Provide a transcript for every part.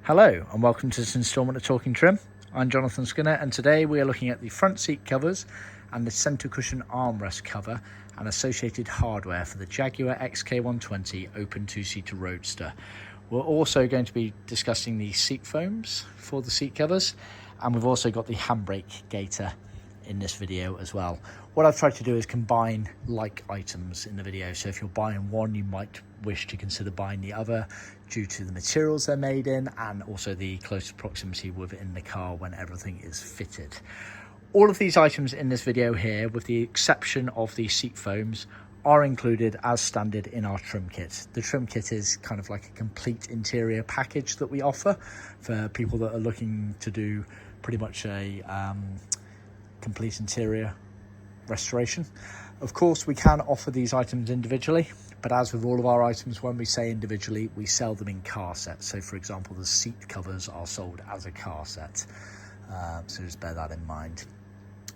Hello and welcome to this instalment of Talking Trim. I'm Jonathan Skinner and today we are looking at the front seat covers and the Centre Cushion Armrest cover and associated hardware for the Jaguar XK120 open two-seater Roadster. We're also going to be discussing the seat foams for the seat covers, and we've also got the handbrake gaiter in this video as well. What I've tried to do is combine like items in the video, so if you're buying one you might wish to consider buying the other due to the materials they're made in and also the close proximity within the car when everything is fitted. All of these items in this video here, with the exception of the seat foams, are included as standard in our trim kit. The trim kit is kind of like a complete interior package that we offer for people that are looking to do pretty much a complete interior restoration. Of course, we can offer these items individually, but as with all of our items, when we say individually, we sell them in car sets. So for example, the seat covers are sold as a car set, so just bear that in mind.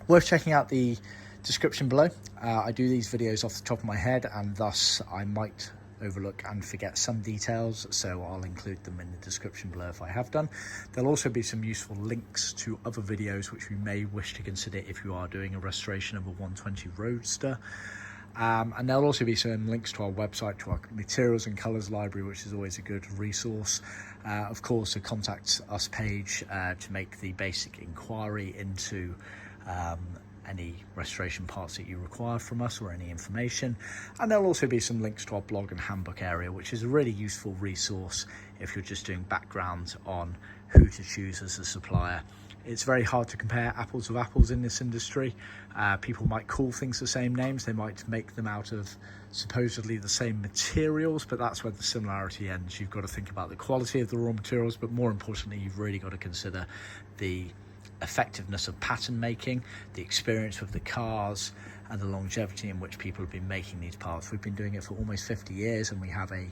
Worth checking out the description below. I do these videos off the top of my head and thus I might overlook and forget some details, so I'll include them in the description below if I have done. There'll also be some useful links to other videos which you may wish to consider if you are doing a restoration of a 120 Roadster. And there'll also be some links to our website, to our materials and colours library, which is always a good resource. Of course, a contact us page to make the basic inquiry into any restoration parts that you require from us or any information. And there'll also be some links to our blog and handbook area, which is a really useful resource if you're just doing background on who to choose as a supplier. It's very hard to compare apples with apples in this industry. People might call things the same names, they might make them out of supposedly the same materials, but that's where the similarity ends. You've got to think about the quality of the raw materials, but more importantly, you've really got to consider the effectiveness of pattern making, the experience with the cars, and the longevity in which people have been making these parts. We've been doing it for almost 50 years and we have a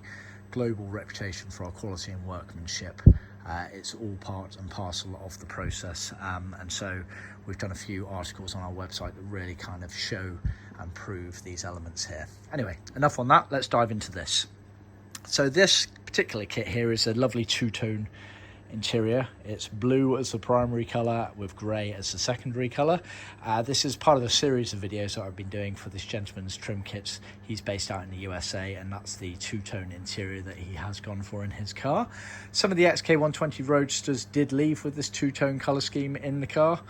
global reputation for our quality and workmanship. It's all part and parcel of the process, and so we've done a few articles on our website that really kind of show and prove these elements here. Anyway, enough on that, let's dive into this. So this particular kit here is a lovely two-tone interior. It's blue as the primary colour with grey as the secondary colour. This is part of a series of videos that I've been doing for this gentleman's trim kits. He's based out in the USA and that's the two-tone interior that he has gone for in his car. Some of the XK120 Roadsters did leave with this two-tone colour scheme in the car.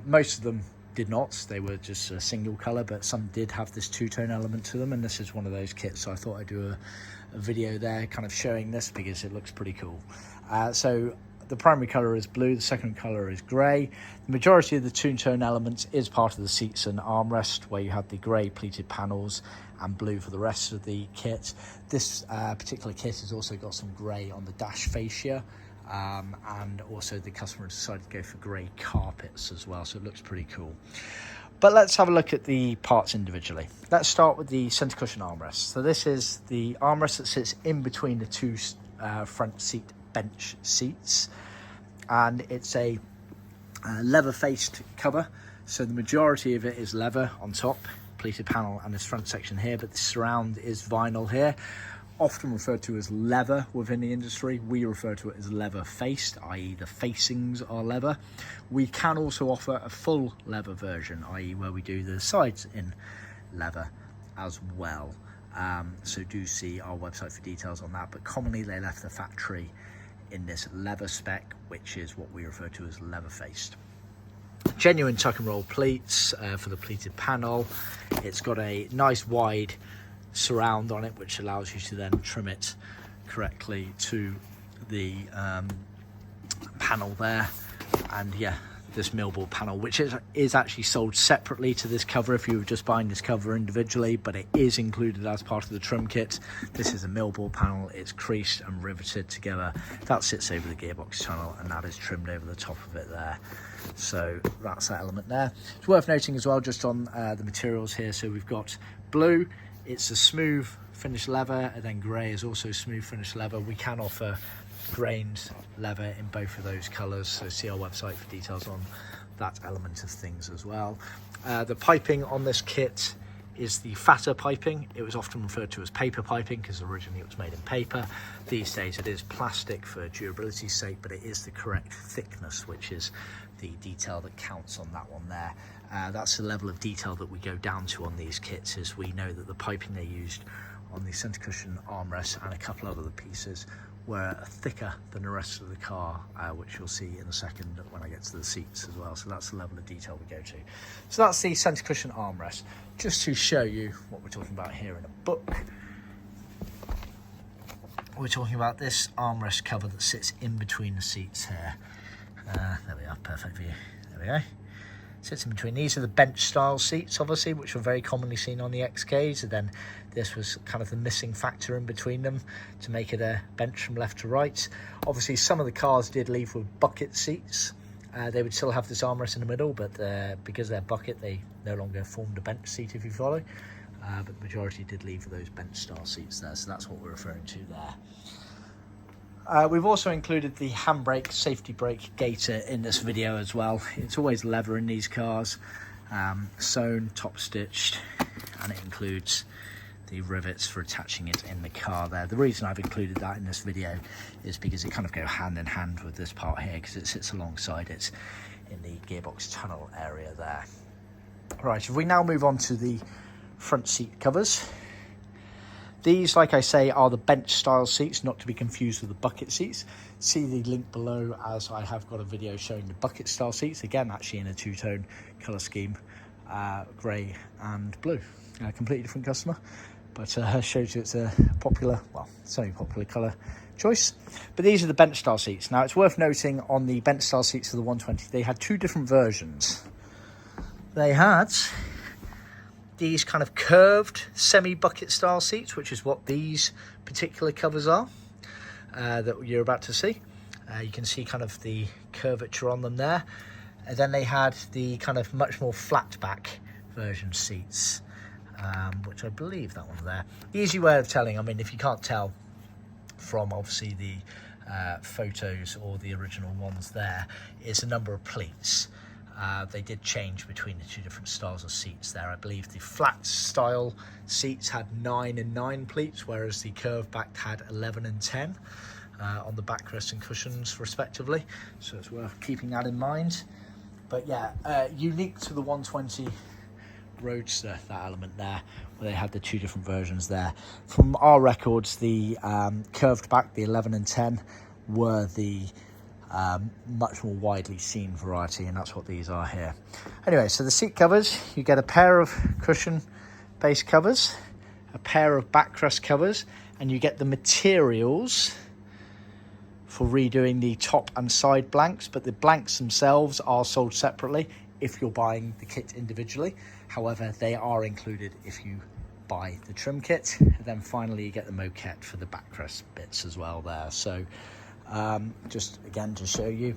Most of them did not, they were just a single colour, but some did have this two-tone element to them, and this is one of those kits, so I thought I'd do a video there kind of showing this because it looks pretty cool. So the primary colour is blue, the second colour is grey. The majority of the two-tone elements is part of the seats and armrest, where you have the grey pleated panels and blue for the rest of the kit. This particular kit has also got some grey on the dash fascia, and also the customer decided to go for grey carpets as well, so it looks pretty cool. But let's have a look at the parts individually. Let's start with the Centre Cushion armrest. So this is the armrest that sits in between the two front seat bench seats, and it's a leather faced cover, so the majority of it is leather on top, pleated panel and this front section here, but the surround is vinyl here, often referred to as leather within the industry. We refer to it as leather faced, i.e. the facings are leather. We can also offer a full leather version, i.e. where we do the sides in leather as well. So do see our website for details on that, but commonly they left the factory in this leather spec, which is what we refer to as leather faced. Genuine tuck and roll pleats for the pleated panel. It's got a nice wide surround on it, which allows you to then trim it correctly to the panel there. And yeah, this millboard panel, which is actually sold separately to this cover if you were just buying this cover individually, but it is included as part of the trim kit. This is a millboard panel, it's creased and riveted together. That sits over the gearbox tunnel and that is trimmed over the top of it there. So that's that element there. It's worth noting as well, just on the materials here, so we've got blue, it's a smooth finished leather, and then grey is also smooth finished leather. We can offer grained leather in both of those colours, so see our website for details on that element of things as well. The piping on this kit is the fatter piping. It was often referred to as paper piping because originally it was made in paper. These days it is plastic for durability's sake, but it is the correct thickness, which is the detail that counts on that one there. That's the level of detail that we go down to on these kits, as we know that the piping they used on the Centre Cushion armrest and a couple of other pieces were thicker than the rest of the car, which you'll see in a second when I get to the seats as well. So that's the level of detail we go to. So that's the Centre Cushion armrest. Just to show you what we're talking about here in a book, we're talking about this armrest cover that sits in between the seats here. There we are, perfect view. There we go. Sits in between. These are the bench style seats, obviously, which were very commonly seen on the XKs, and then this was kind of the missing factor in between them to make it a bench from left to right. Obviously, some of the cars did leave with bucket seats. They would still have this armrest in the middle, but because they're bucket, they no longer formed a bench seat, if you follow. But the majority did leave with those bench style seats there, so that's what we're referring to there. We've also included the handbrake safety brake gaiter in this video as well. It's always leather in these cars, sewn, top stitched, and it includes the rivets for attaching it in the car there. The reason I've included that in this video is because it kind of go hand in hand with this part here, because it sits alongside it in the gearbox tunnel area there. Right, if we now move on to the front seat covers. These, like I say, are the bench style seats, not to be confused with the bucket seats. See the link below, as I have got a video showing the bucket style seats, again actually in a two-tone colour scheme, grey and blue. A completely different customer, but shows you it's a popular, well, semi-popular colour choice. But these are the bench style seats. Now it's worth noting on the bench style seats for the 120, they had two different versions. They had these kind of curved semi-bucket style seats, which is what these particular covers are that you're about to see. You can see kind of the curvature on them there. And then they had the kind of much more flat back version seats, which I believe that one there. The easy way of telling, I mean, if you can't tell from obviously the photos or the original ones there, is the number of pleats. They did change between the two different styles of seats there. I believe the flat style seats had 9 and 9 pleats, whereas the curved back had 11 and 10 on the backrest and cushions respectively. So it's worth keeping that in mind. But yeah, unique to the 120 Roadster, that element there, where they had the two different versions there. From our records, the curved back, the 11 and 10, were the much more widely seen variety, and that's what these are here. Anyway, so the seat covers, you get a pair of cushion base covers, a pair of backrest covers, and you get the materials for redoing the top and side blanks, but the blanks themselves are sold separately if you're buying the kit individually. However, they are included if you buy the trim kit. And then finally you get the moquette for the backrest bits as well there. So just again to show you,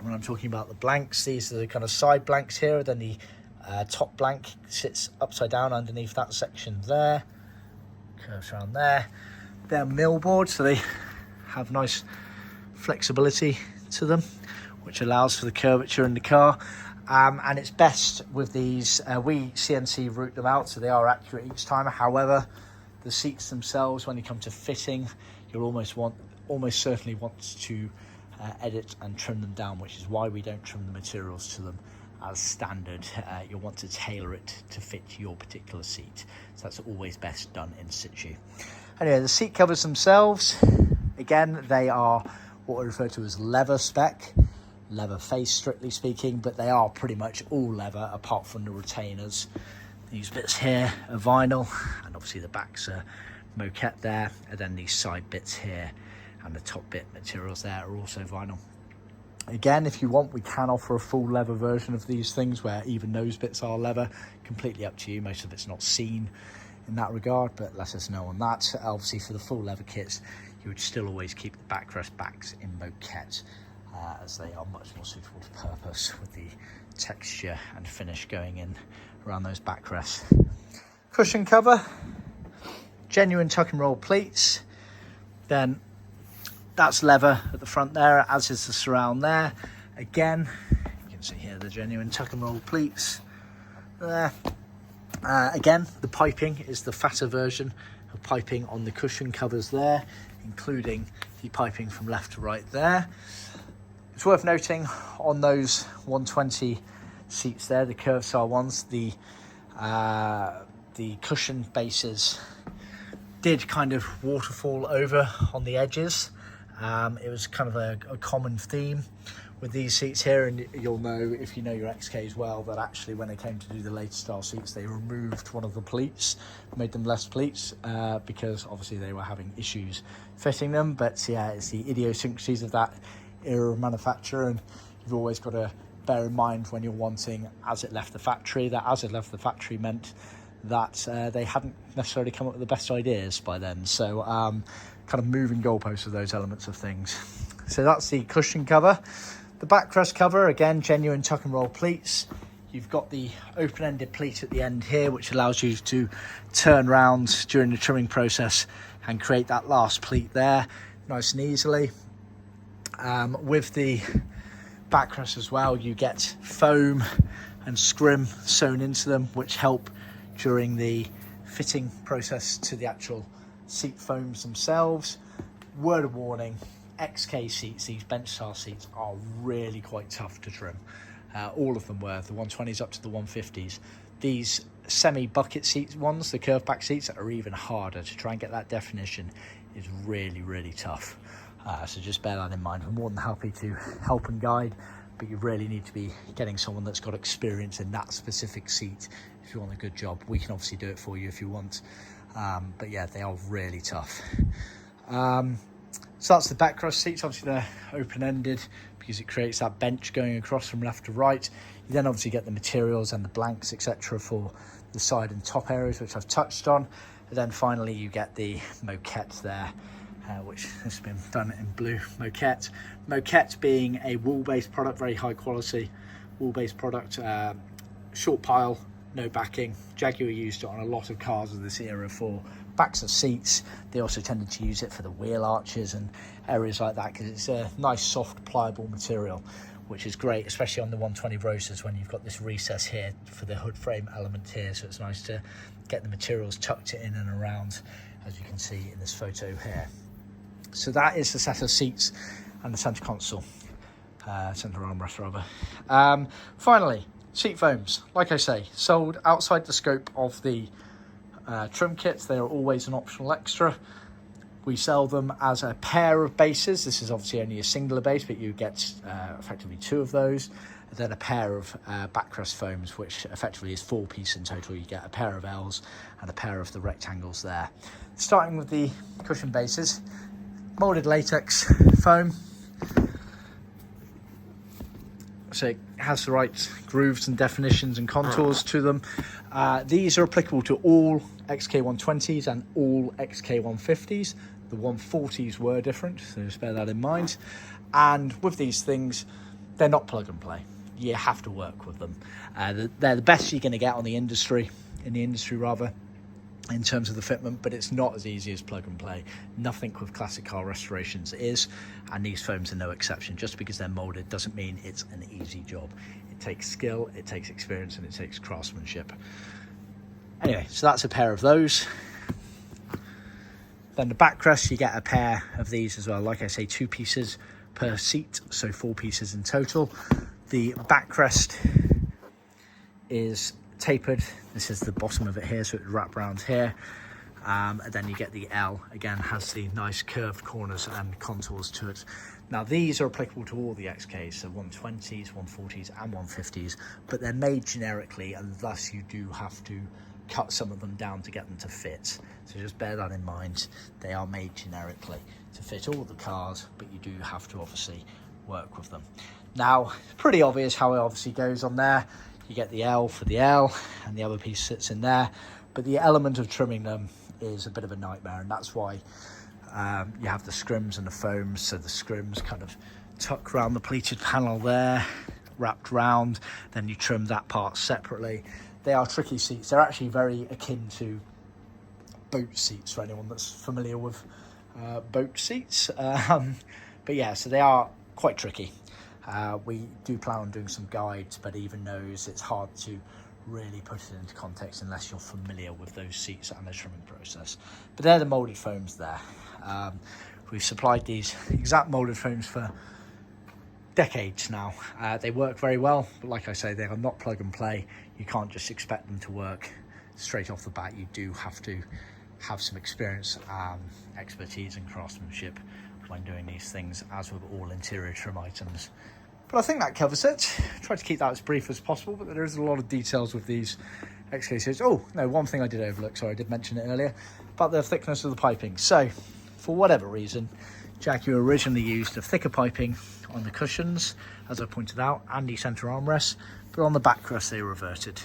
when I'm talking about the blanks, these are the kind of side blanks here. Then the top blank sits upside down underneath that section there, curves around there. They're millboard, so they have nice flexibility to them, which allows for the curvature in the car. And it's best with these, we CNC route them out so they are accurate each time. However, the seats themselves, when you come to fitting, you'll almost certainly want to edit and trim them down, which is why we don't trim the materials to them as standard. You'll want to tailor it to fit your particular seat, so that's always best done in situ. Anyway, the seat covers themselves, again, they are what we refer to as leather spec, leather face strictly speaking, but they are pretty much all leather apart from the retainers. These bits here are vinyl, and obviously the backs are moquette there, and then these side bits here and the top bit materials there are also vinyl. Again, if you want, we can offer a full leather version of these things where even those bits are leather. Completely up to you. Most of it's not seen in that regard, but let us know on that. Obviously for the full leather kits, you would still always keep the backrest backs in moquette, as they are much more suitable to purpose with the texture and finish going in around those backrests. Cushion cover, genuine tuck and roll pleats, then that's leather at the front there, as is the surround there. Again, you can see here the genuine tuck and roll pleats there. Again, the piping is the fatter version of piping on the cushion covers there, including the piping from left to right there. It's worth noting on those 120 seats there, the curved style ones, the cushion bases did kind of waterfall over on the edges. It was kind of a common theme with these seats here, and you'll know, if you know your XKs well, that actually when they came to do the later style seats, they removed one of the pleats, made them less pleats, because obviously they were having issues fitting them. But yeah, it's the idiosyncrasies of that era of manufacture, and you've always got to bear in mind when you're wanting as it left the factory, that as it left the factory meant that they hadn't necessarily come up with the best ideas by then. So kind of moving goalposts of those elements of things. So that's the cushion cover. The backrest cover, again, genuine tuck and roll pleats. You've got the open-ended pleat at the end here, which allows you to turn round during the trimming process and create that last pleat there nice and easily. With the backrest as well, you get foam and scrim sewn into them, which help during the fitting process to the actual seat foams themselves. Word of warning, XK seats, these bench style seats, are really quite tough to trim. All of them were, the 120s up to the 150s. These semi bucket seat ones, the curved back seats, are even harder. To try and get that definition is really, really tough. So just bear that in mind. We're more than happy to help and guide, but you really need to be getting someone that's got experience in that specific seat if you want a good job. We can obviously do it for you if you want, but yeah, they are really tough. So that's the backrest seats. Obviously they're open-ended because it creates that bench going across from left to right. You then obviously get the materials and the blanks, etc., for the side and top areas, which I've touched on. And then finally you get the moquette there, which has been done in blue moquette. Moquette being a wool-based product, very high quality wool-based product, short pile, no backing. Jaguar used it on a lot of cars of this era for backs of seats. They also tended to use it for the wheel arches and areas like that because it's a nice, soft, pliable material, which is great, especially on the 120 Roadsters when you've got this recess here for the hood frame element here. So it's nice to get the materials tucked in and around, as you can see in this photo here. So that is the set of seats and the centre console, centre armrest rather. Finally, seat foams, like I say, sold outside the scope of the trim kits. They are always an optional extra. We sell them as a pair of bases. This is obviously only a singular base, but you get effectively two of those. And then a pair of backrest foams, which effectively is 4-piece in total. You get a pair of L's and a pair of the rectangles there. Starting with the cushion bases, moulded latex foam. So it has the right grooves and definitions and contours to them. These are applicable to all XK120s and all XK150s. The 140s were different, so just bear that in mind. And with these things, they're not plug and play. You have to work with them. They're the best you're going to get in the industry in terms of the fitment, but it's not as easy as plug and play. Nothing with classic car restorations is, and these foams are no exception. Just because they're molded doesn't mean it's an easy job. It takes skill, it takes experience, and it takes craftsmanship. Anyway, so that's a pair of those. Then the backrest, you get a pair of these as well. Like I say, 2 pieces per seat, so 4 pieces in total. The backrest is tapered. This is the bottom of it here, so it would wrap around here. And then you get the L, again, has the nice curved corners and contours to it. Now these are applicable to all the XKs, so 120s, 140s and 150s, but they're made generically, and thus you do have to cut some of them down to get them to fit. So just bear that in mind. They are made generically to fit all the cars, but you do have to obviously work with them. Now, pretty obvious how it obviously goes on there. You get the L for the L, and the other piece sits in there, but the element of trimming them is a bit of a nightmare, and that's why you have the scrims and the foams. So the scrims kind of tuck around the pleated panel there, wrapped round, then you trim that part separately. They are tricky seats. They're actually very akin to boat seats for anyone that's familiar with boat seats. But yeah, so they are quite tricky. We do plan on doing some guides, but even those, it's hard to really put it into context unless you're familiar with those seats and the trimming process. But they're the moulded foams there. We've supplied these exact moulded foams for decades now. They work very well, but like I say, they are not plug and play. You can't just expect them to work straight off the bat. You do have to have some experience, expertise and craftsmanship when doing these things, as with all interior trim items. But I think that covers it. Try to keep that as brief as possible, but there is a lot of details with these XK series. Oh no, one thing I did overlook, sorry, I did mention it earlier, about the thickness of the piping. So for whatever reason, Jaguar originally used a thicker piping on the cushions, as I pointed out, and the centre armrests, but on the backrest they reverted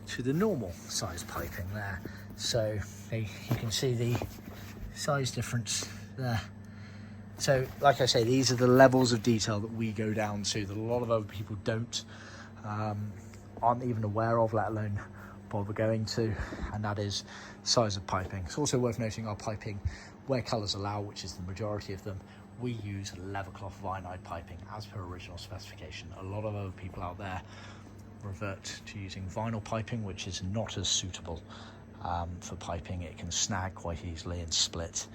to the normal size piping there. So you can see the size difference there. So like I say, these are the levels of detail that we go down to that a lot of other people aren't even aware of, let alone bother going to, and that is size of piping. It's also worth noting our piping, where colours allow, which is the majority of them, we use leather cloth vinide piping as per original specification. A lot of other people out there revert to using vinyl piping, which is not as suitable for piping. It can snag quite easily and split.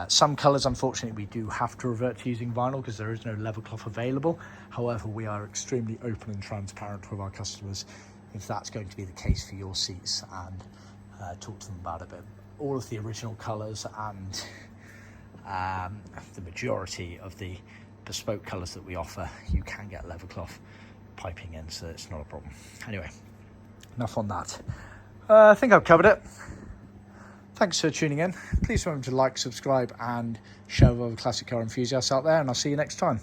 Some colours, unfortunately, we do have to revert to using vinyl because there is no leather cloth available. However, we are extremely open and transparent with our customers if that's going to be the case for your seats, and talk to them about it. But all of the original colours and the majority of the bespoke colours that we offer, you can get leather cloth piping in, so it's not a problem. Anyway, enough on that. I think I've covered it. Thanks for tuning in. Please remember to like, subscribe and share with other classic car enthusiasts out there, and I'll see you next time.